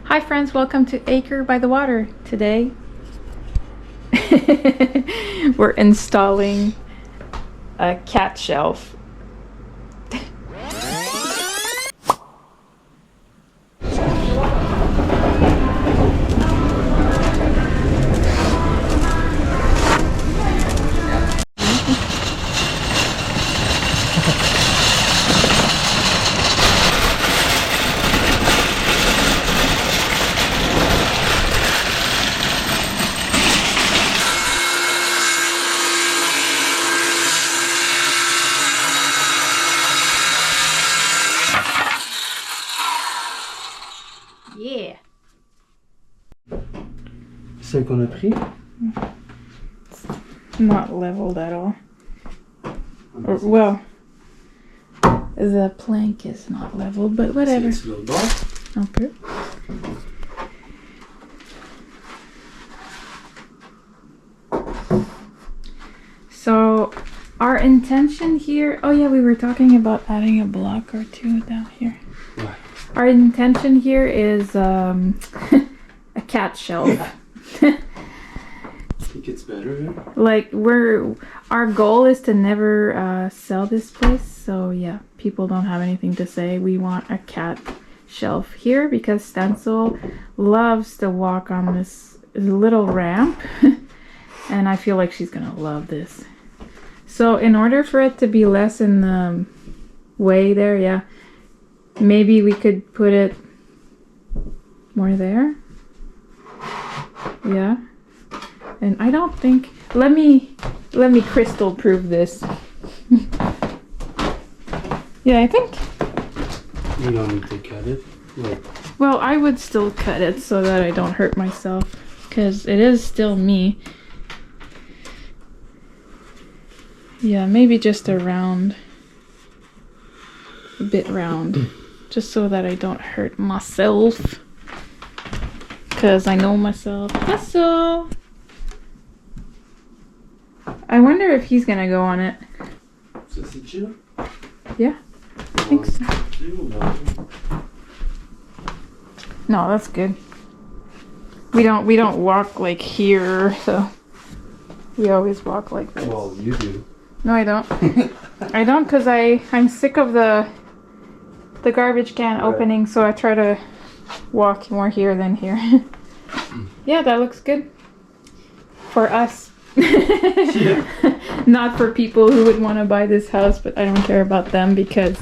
Hi friends, welcome to Acre by the Water. Today we're installing a cat shelf. Yeah. Celle qu'on a pris? Not leveled at all. Or, well, the plank is not leveled, but whatever. Okay. So our intention here, oh yeah, we were talking about adding a block or two down here. What? Our intention here is a cat shelf. I think it's better here. Like our goal is to never sell this place, so yeah, people don't have anything to say. We want a cat shelf here because Stencil loves to walk on this little ramp and I feel like she's gonna love this. So in order for it to be less in the way there, yeah, maybe we could put it more there. Yeah. And I don't think, let me Krystle prove this. Yeah, I think. You don't need to cut it. Like, well, I would still cut it so that I don't hurt myself, because it is still me. Yeah, maybe just a bit round, just so that I don't hurt myself, because I know myself. Hustle! I wonder if he's gonna go on it. ça c'est chill? Yeah, I think so. No, that's good. We don't walk like here, so we always walk like this. Well, you do. No, I don't. I don't, because I'm sick of the garbage can opening, so I try to walk more here than here. Yeah, that looks good. For us. Yeah. Not for people who would want to buy this house, but I don't care about them, because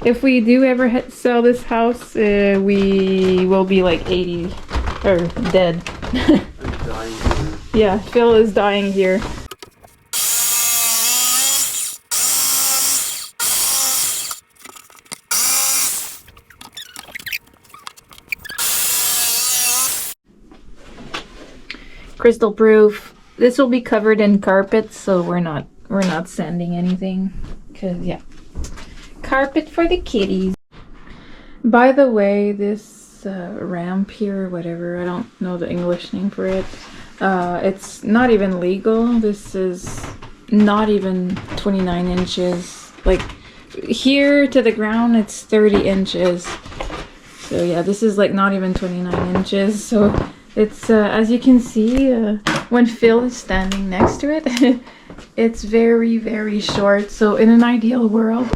if we do ever sell this house, we will be like 80 or dead. I'm dying here. Yeah, Phil is dying here. Krystle proof. This will be covered in carpet, so we're not sanding anything, cause yeah, carpet for the kitties. By the way, this ramp here, whatever, I don't know the English name for it. It's not even legal. This is not even 29 inches. Like here to the ground, it's 30 inches. So yeah, this is like not even 29 inches. So it's as you can see, when Phil is standing next to it, it's very, very short. So in an ideal world,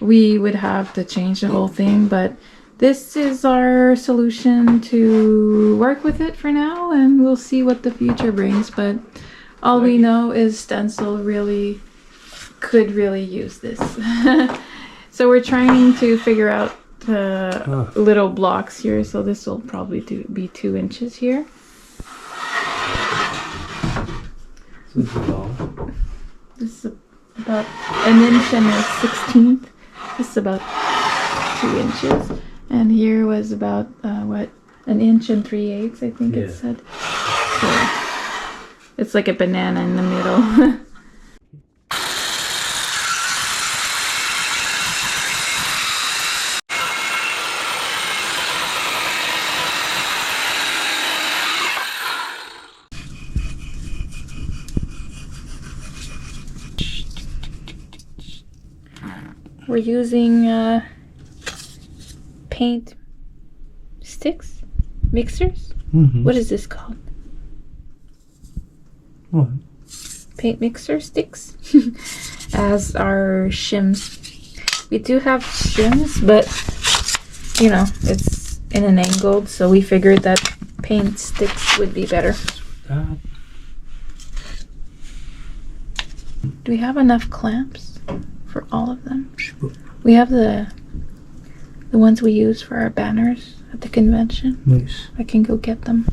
we would have to change the whole thing, but this is our solution to work with it for now, and we'll see what the future brings. But all we know is Stencil could really use this. So we're trying to figure out little blocks here, so this will probably be 2 inches here. This is about 1 inch and a 16th. This is about 2 inches, and here was about 1 inch and 3/8, I think it said. So it's like a banana in the middle. We're using paint sticks? Mixers? Mm-hmm. What is this called? What? Paint mixer sticks as our shims. We do have shims, but you know, it's in an angled, so we figured that paint sticks would be better. That. Do we have enough clamps for all of them? We have the ones we use for our banners at the convention. Nice. I can go get them.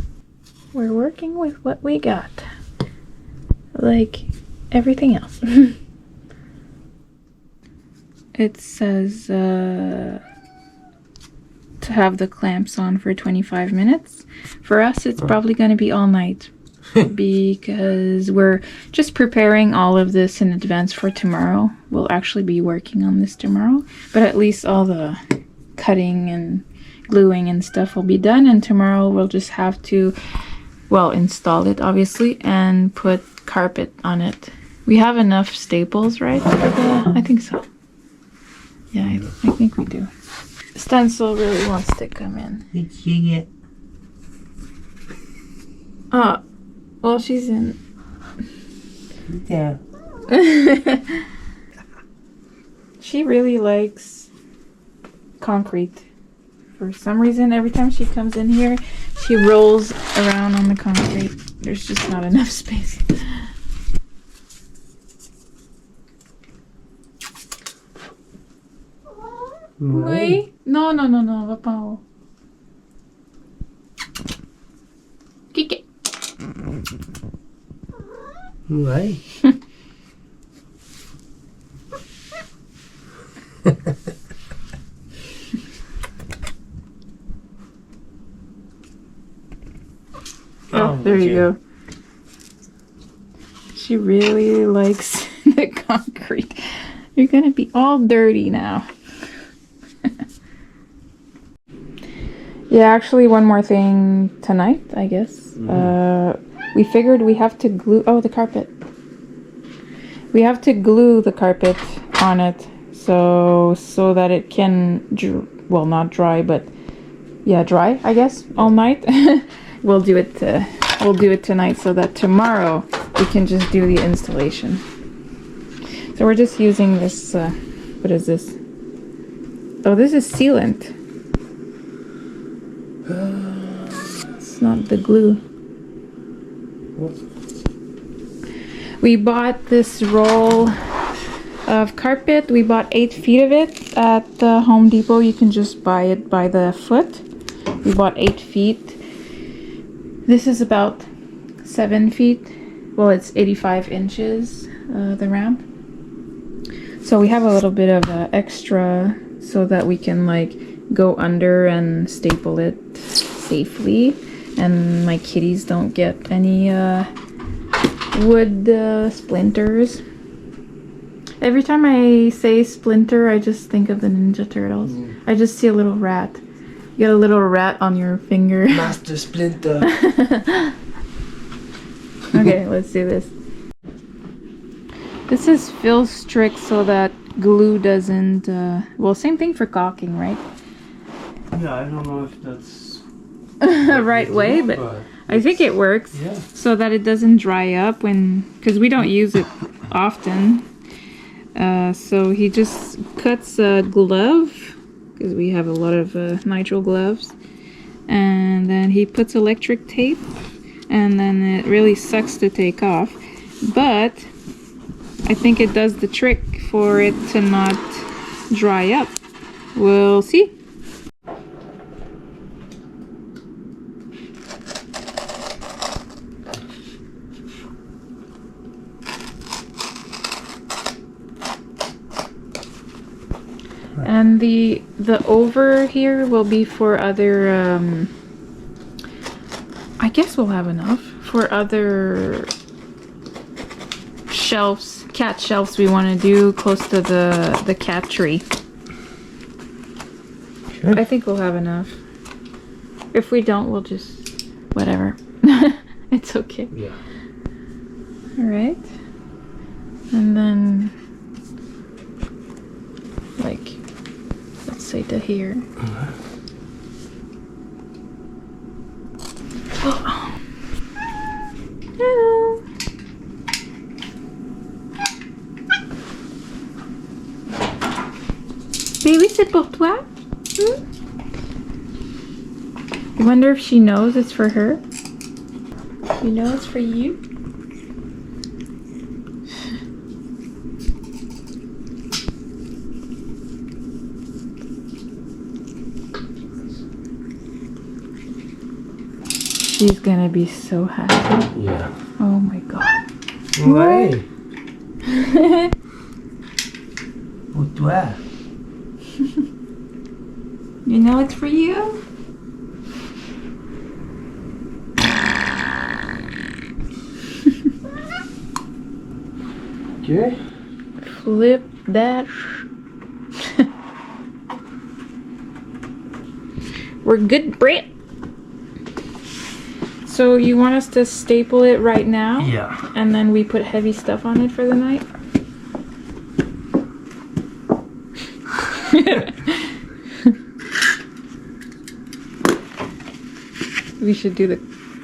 We're working with what we got. Like everything else. It says to have the clamps on for 25 minutes. For us, it's probably going to be all night because we're just preparing all of this in advance for tomorrow. We'll actually be working on this tomorrow, but at least all the cutting and gluing and stuff will be done, and tomorrow we'll just have to, well, install it obviously and put carpet on it. We have enough staples, right? I think so. Yeah, I think we do. Stencil really wants to come in. Oh, well, she's in. Yeah. She really likes concrete. For some reason, every time she comes in here, she rolls around on the concrete. There's just not enough space. Oui? Non, non, non, non, va pas en haut. Kick it. Ouais. Oh, there you go. She really likes the concrete. You're gonna be all dirty now. Yeah, actually, one more thing tonight, I guess. We figured we have to glue. Oh, the carpet. We have to glue the carpet on it, so that it can, well, not dry, but yeah, dry, I guess, all night. We'll do it tonight, so that tomorrow we can just do the installation. So we're just using this. What is this? Oh, this is sealant. It's not the glue. What? We bought this roll of carpet. We bought 8 feet of it at the Home Depot. You can just buy it by the foot. We bought 8 feet. This is about 7 feet. Well, it's 85 inches, the ramp. So we have a little bit of extra so that we can like go under and staple it safely, and my kitties don't get any wood splinters. Every time I say splinter, I just think of the Ninja Turtles. I just see a little rat. You got a little rat on your finger. Master Splinter. Okay, let's do this. This is fill strict so that glue doesn't, well, same thing for caulking, right? Yeah, I don't know if that's right way, but I think it works. Yeah. So that it doesn't dry up because we don't use it often. So he just cuts a glove, because we have a lot of nitrile gloves, and then he puts electric tape, and then it really sucks to take off, but I think it does the trick for it to not dry up. We'll see. And the over here will be for other, I guess we'll have enough for other shelves, cat shelves we want to do close to the cat tree. Sure. I think we'll have enough. If we don't, we'll just, whatever. It's okay. Yeah. Alright. And then, like, let's say to here. c'est pour toi? Hmm? I wonder if she knows it's for her. You know it's for you? She's gonna be so happy. Yeah. Oh my god. Ouais. Pour toi. You know it's for you? Okay. Flip that. We're good, Brett. So you want us to staple it right now? Yeah. And then we put heavy stuff on it for the night? We should do the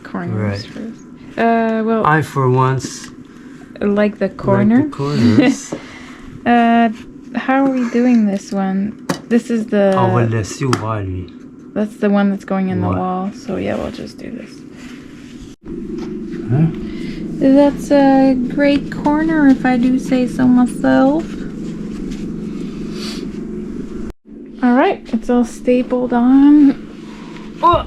corners Right. first. Well, I for once like the corner. like the corners. How are we doing this one? This is the... On va le laisser ouvert, lui. That's the one that's going in the What? wall. So yeah, we'll just do this. Huh? That's a great corner if I do say so myself. Alright, it's all stapled on. Oh!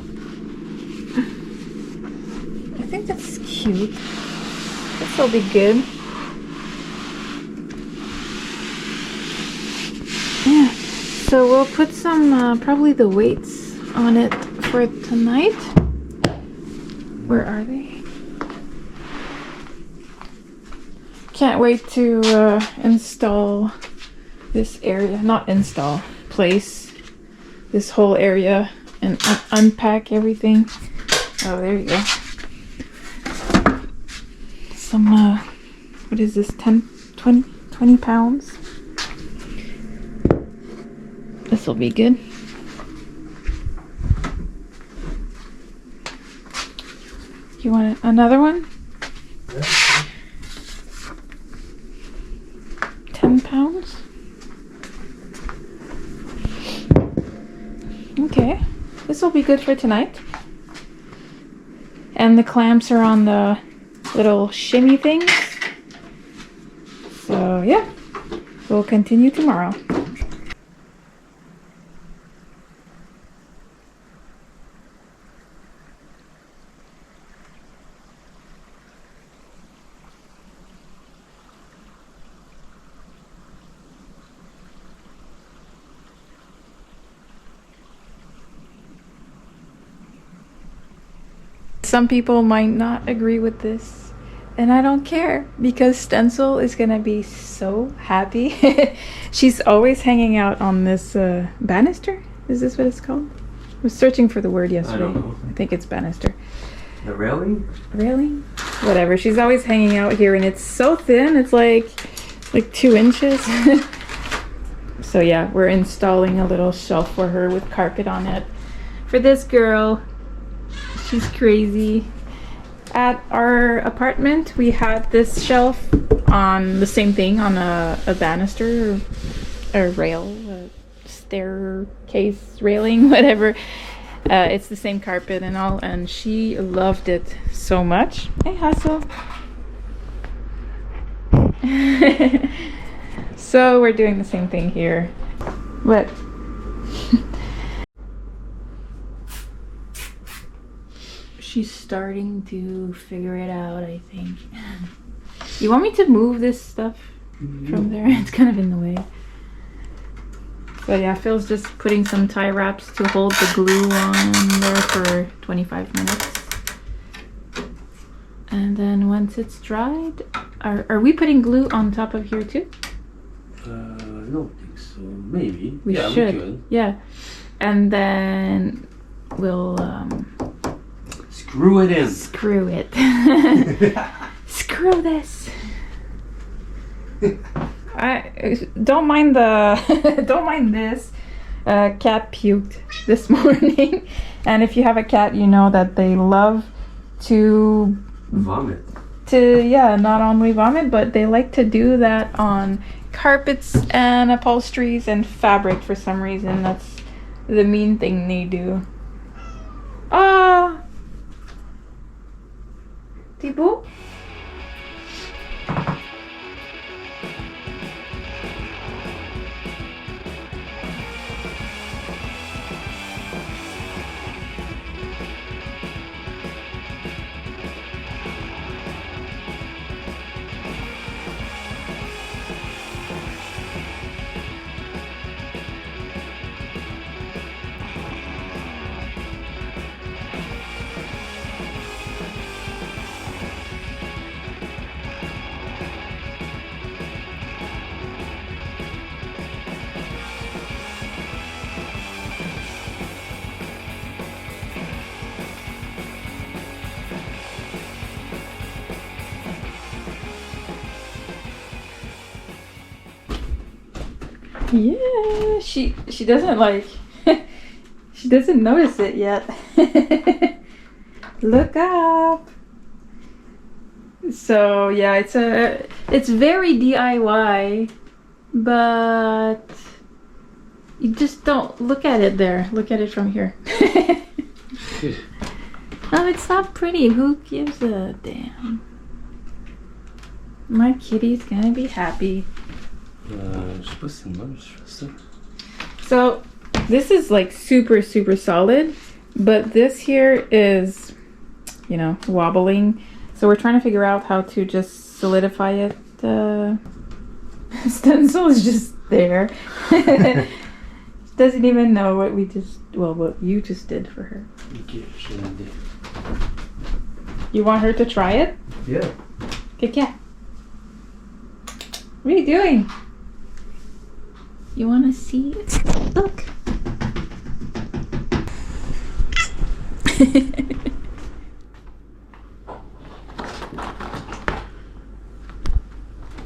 I think that's cute. This will be good. Yeah, so we'll put some, probably the weights on it for tonight. Where are they? Can't wait to install this area. Not install, place this whole area and unpack everything. Oh, there you go. Some, what is this, 10, 20 pounds? This will be good. You want another one? 10 pounds? Okay, this will be good for tonight. And the clamps are on the little shimmy things. So yeah, we'll continue tomorrow. Some people might not agree with this, and I don't care because Stencil is gonna be so happy. She's always hanging out on this banister. Is this what it's called? I was searching for the word yesterday. I don't know. I think it's banister. The railing? Railing? Whatever. She's always hanging out here, and it's so thin. It's like 2 inches. So yeah, we're installing a little shelf for her with carpet on it. For this girl. She's crazy. At our apartment, we had this shelf on the same thing, on a banister, or a rail, a staircase railing, whatever. It's the same carpet and all, and she loved it so much. Hey, Hassel. So we're doing the same thing here. What? She's starting to figure it out, I think. You want me to move this stuff from there? It's kind of in the way. So yeah, Phil's just putting some tie wraps to hold the glue on there for 25 minutes. And then once it's dried, are we putting glue on top of here too? I don't think so. Maybe. We yeah, should. We could. Yeah. And then we'll Screw it in. screw it. Screw this. I don't mind the don't mind this. Cat puked this morning, and if you have a cat, you know that they love to Vomit. to, yeah, not only vomit, but they like to do that on carpets and upholsteries and fabric for some reason. That's the mean thing they do. Ah! Thibaut? Yeah, she doesn't like she doesn't notice it yet. Look up. So yeah, it's very DIY, but you just don't look at it there. Look at it from here. Oh, it's not pretty. Who gives a damn? My kitty's gonna be happy. Je sais pas si c'est moi, je fais ça. So this is like super solid, but this here is, you know, wobbling. So we're trying to figure out how to just solidify it. Stencil is just there. Doesn't even know what what you just did for her. Ok, j'ai une idée. You want her to try it? Yeah. Kika. What are you doing? You want to see? Look.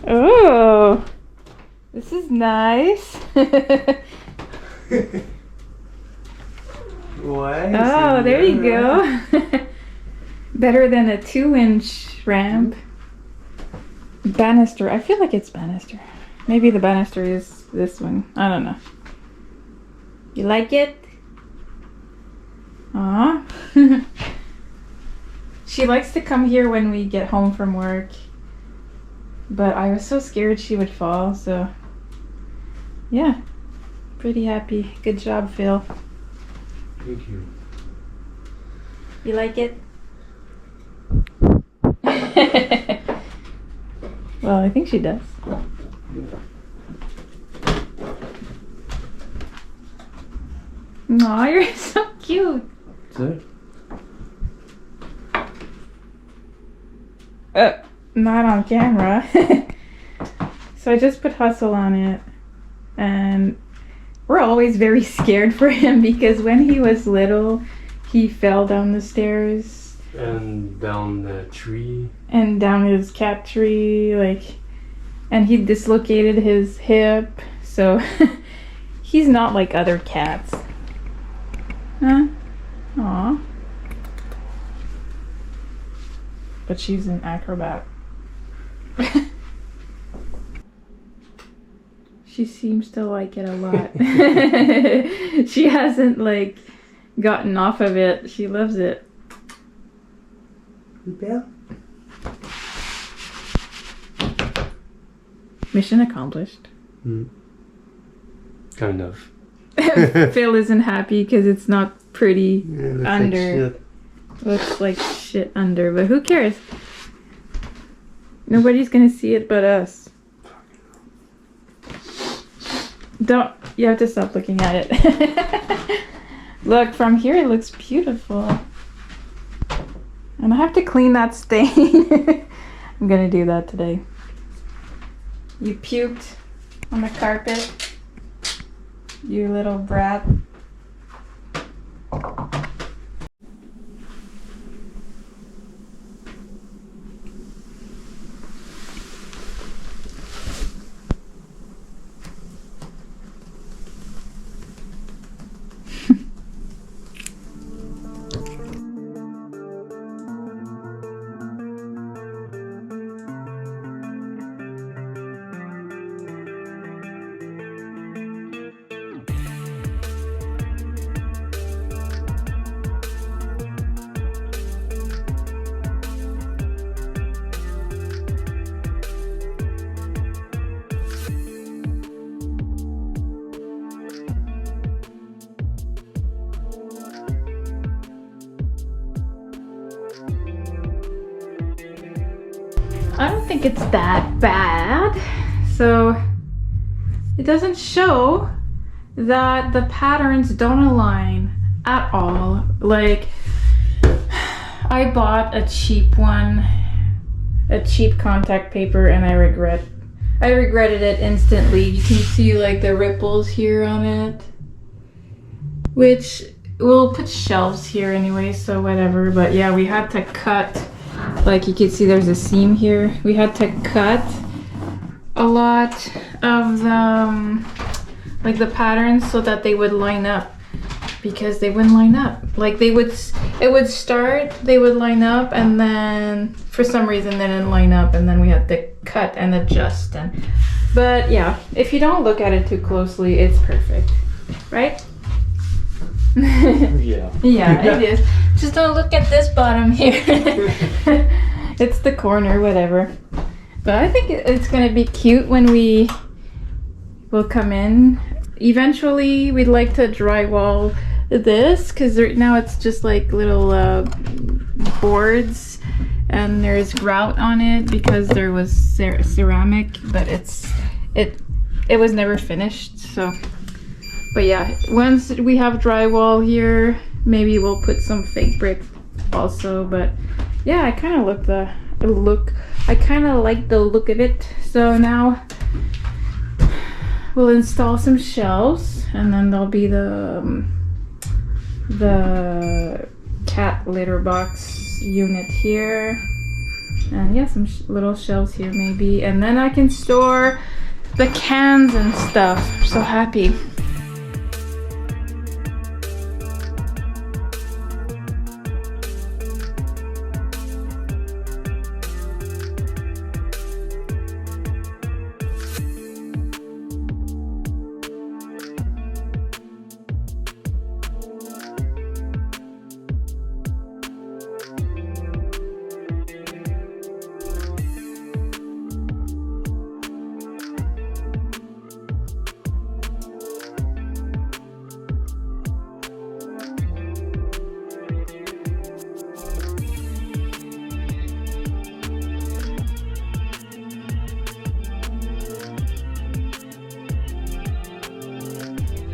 Oh, this is nice. Ouais. Oh, there you go. Better than a 2-inch ramp. Banister. I feel like it's banister. Maybe the banister is this one. I don't know. You like it? Aw. She likes to come here when we get home from work. But I was so scared she would fall, so yeah. Pretty happy. Good job, Phil. Thank you. You like it? Well, I think she does. Aw, you're so cute. Ça? Not on camera. So I just put Hustle on it, and we're always very scared for him because when he was little, he fell down the stairs And down the tree. and down his cat tree, and he dislocated his hip. So he's not like other cats. Huh? Aw. But she's an acrobat. She seems to like it a lot. She hasn't gotten off of it. She loves it. Mission accomplished. Kind of. Phil isn't happy because it's not pretty Yeah, under. Looks like shit under, but who cares? Nobody's gonna see it but us. You have to stop looking at it. Look, from here it looks beautiful. And I have to clean that stain. I'm gonna do that today. You puked on the carpet. You little brat. I don't think it's that bad. So it doesn't show that the patterns don't align at all. Like, I bought a cheap one, a cheap contact paper, and I regretted it instantly. You can see like the ripples here on it, which we'll put shelves here anyway, so whatever. But yeah, we had to cut, like you can see there's a seam here. We had to cut a lot of the like the patterns so that they would line up, because they wouldn't line up. Like it would start, they would line up, and then for some reason they didn't line up, and then we had to cut and adjust. But yeah, if you don't look at it too closely, it's perfect, right? Yeah. Yeah, it is. Just don't look at this bottom here. It's the corner, whatever. But I think it's gonna be cute when we will come in. Eventually, we'd like to drywall this, because right now it's just like little boards, and there's grout on it because there was ceramic, but it was never finished. So, but yeah, once we have drywall here, maybe we'll put some fake brick also. But yeah, I kind of I kind of like the look of it. So now we'll install some shelves, and then there'll be the cat litter box unit here, and yeah, some little shelves here maybe, and then I can store the cans and stuff. I'm so happy.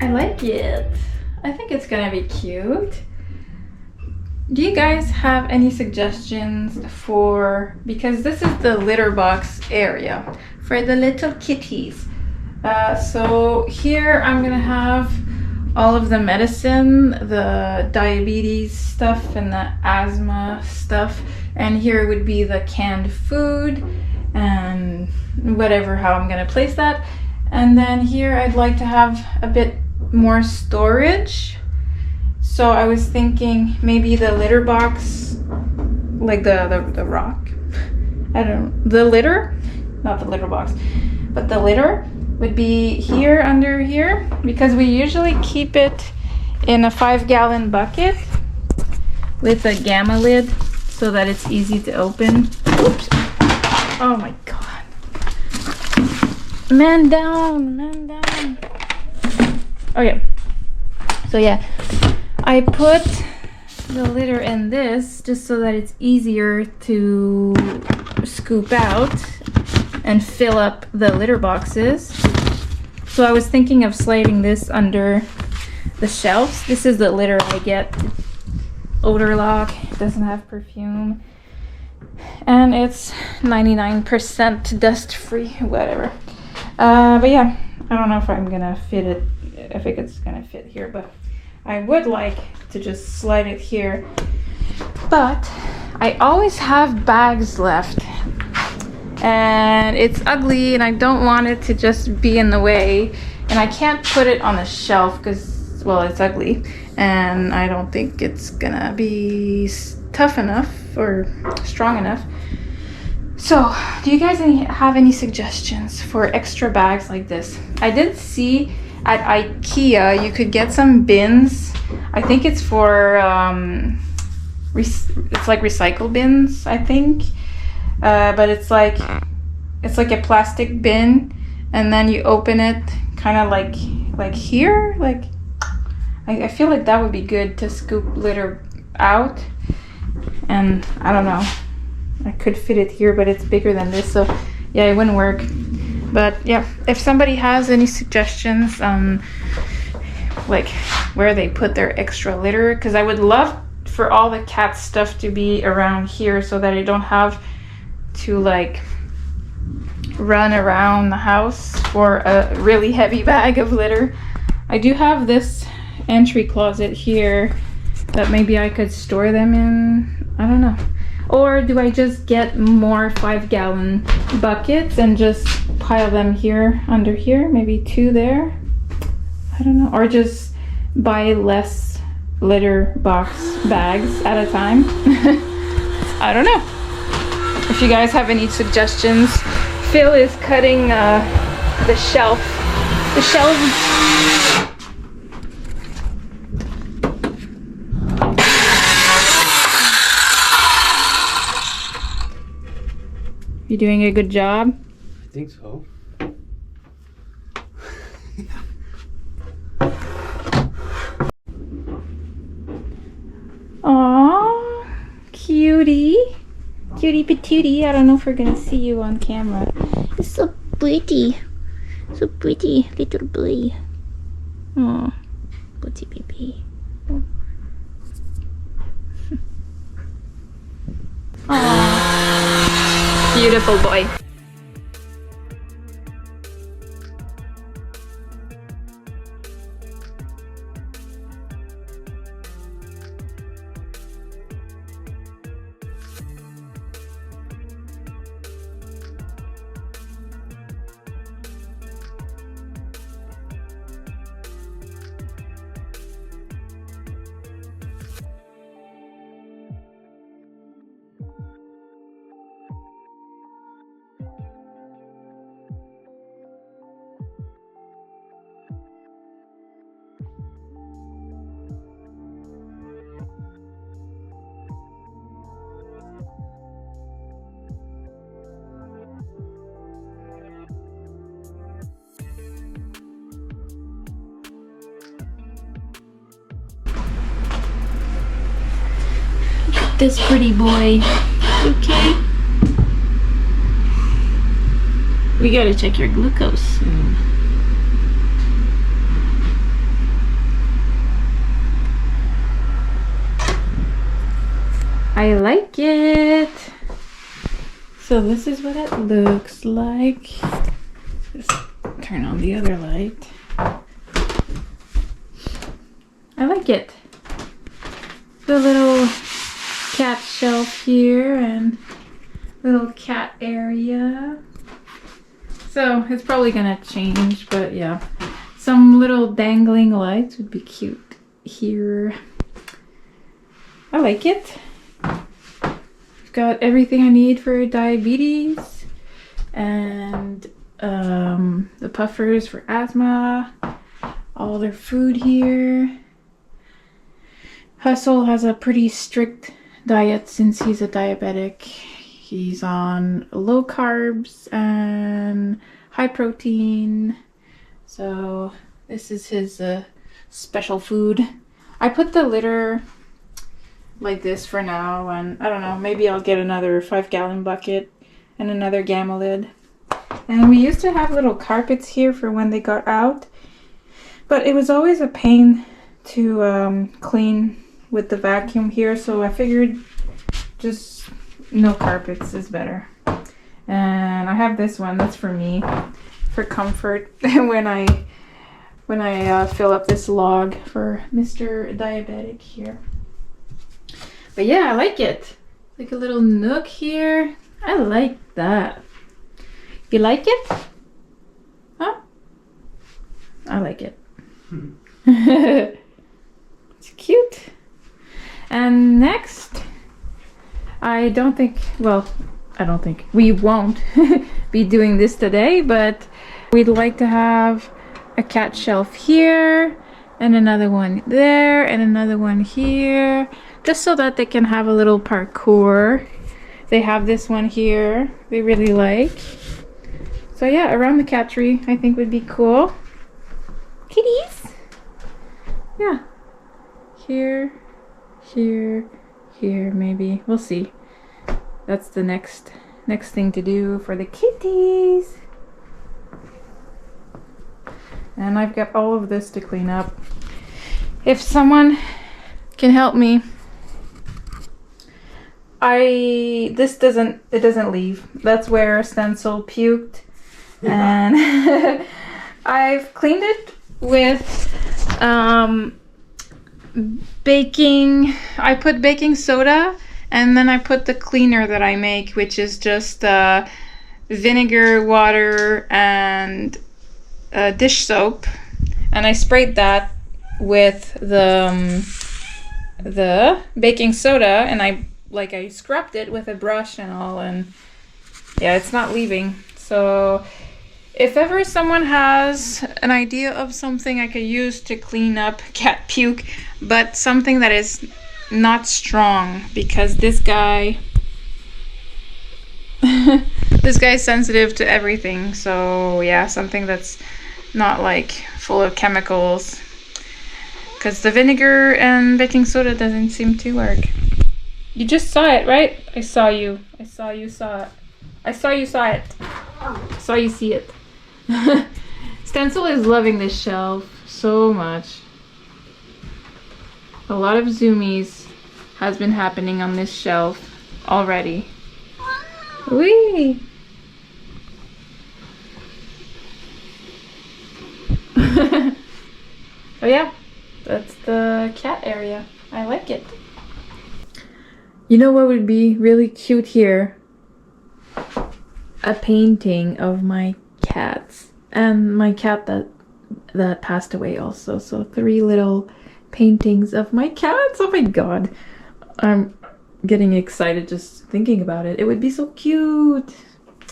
I like it. I think it's gonna be cute. Do you guys have any suggestions for, because this is the litter box area for the little kitties. So here I'm gonna have all of the medicine, the diabetes stuff and the asthma stuff, and here would be the canned food and whatever, how I'm gonna place that. And then here I'd like to have a bit more storage. So I was thinking maybe the litter box, like the rock, I don't know, the litter, not the litter box, but the litter would be here under here, because we usually keep it in a 5-gallon bucket with a gamma lid so that it's easy to open. Oops. Oh my god. Man down, man down. Okay. So yeah, I put the litter in this just so that it's easier to scoop out and fill up the litter boxes. So I was thinking of sliding this under the shelves. This is the litter I get. Odor lock, it doesn't have perfume, and it's 99% dust free, whatever. But yeah, I don't know if I'm gonna fit it, if it's gonna fit here, but I would like to just slide it here. But I always have bags left, and it's ugly, and I don't want it to just be in the way, and I can't put it on the shelf because, well, it's ugly, and I don't think it's gonna be tough enough or strong enough. So, do you guys have any suggestions for extra bags like this? I did see at IKEA you could get some bins. I think it's for it's like recycle bins, I think, but it's like a plastic bin, and then you open it kind of like here, like I feel like that would be good to scoop litter out. And I don't know, I could fit it here, but it's bigger than this, so yeah, it wouldn't work. But yeah, if somebody has any suggestions on like where they put their extra litter, because I would love for all the cat stuff to be around here so that I don't have to like run around the house for a really heavy bag of litter. I do have this entry closet here that maybe I could store them in. I don't know. Or do I just get more 5-gallon buckets and just pile them here under here? Maybe 2 there? I don't know. Or just buy less litter box bags at a time? I don't know. If you guys have any suggestions. Phil is cutting the shelves. You doing a good job? I think so. Aww, cutie. Cutie patootie. I don't know if we're gonna see you on camera. It's so pretty. So pretty, little boy. Aww, pretty baby. Aww, beautiful boy. This pretty boy. Okay. We gotta check your glucose soon. I like it. So this is what it looks like. Just turn on the other light. I like it. The little cat shelf here and little cat area. So it's probably gonna change, but yeah. Some little dangling lights would be cute here. I like it. I've got everything I need for diabetes and the puffers for asthma. All their food here. Hustle has a pretty strict diet since he's a diabetic. He's on low carbs and high protein. So this is his special food. I put the litter like this for now, and I don't know, maybe I'll get another 5-gallon bucket and another gamma lid. And we used to have little carpets here for when they got out, but it was always a pain to clean with the vacuum here, so I figured just no carpets is better. And I have this one that's for me, for comfort when I fill up this log for Mr. Diabetic here. But yeah, I like it. Like a little nook here. I like that. You like it? Huh? I like it. It's cute. And next, I don't think we won't be doing this today, but we'd like to have a cat shelf here and another one there and another one here, just so that they can have a little parkour. They have this one here they really like. So yeah, around the cat tree I think would be cool. Kitties. Yeah. Here, here, here maybe. We'll see. that's the next thing to do for the kitties. And I've got all of this to clean up. If someone can help me, it doesn't leave. That's where Stencil puked, and I've cleaned it with baking. I put baking soda, and then I put the cleaner that I make, which is just vinegar, water, and dish soap, and I sprayed that with the baking soda, and I scrubbed it with a brush and all, and yeah, it's not leaving. So if ever someone has an idea of something I could use to clean up cat puke, but something that is not strong, because this guy this guy's sensitive to everything. So yeah, something that's not like full of chemicals, because the vinegar and baking soda doesn't seem to work. You just saw it, right? I saw you saw it. I saw you see it. Stencil is loving this shelf so much. A lot of zoomies has been happening on this shelf already. Whee! Oh yeah, that's the cat area. I like it. You know what would be really cute here? A painting of my cats and my cat that passed away also. So 3 little paintings of my cats. Oh my god. I'm getting excited just thinking about it. It would be so cute.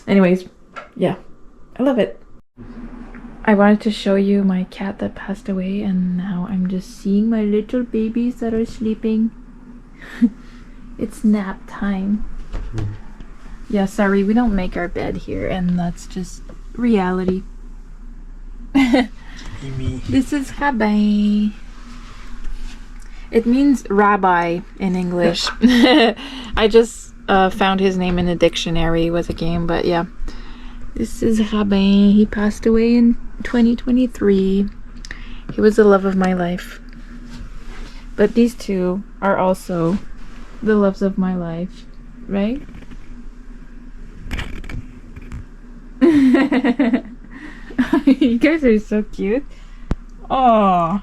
Anyways, yeah. I love it. I wanted to show you my cat that passed away, and now I'm just seeing my little babies that are sleeping. It's nap time. Yeah, sorry, we don't make our bed here, and that's just reality. This is Rabbi. It means rabbi in English. I just found his name in a dictionary with a game, but yeah. This is Rabbi. He passed away in 2023. He was the love of my life. But these two are also the loves of my life, right? You guys are so cute. Oh,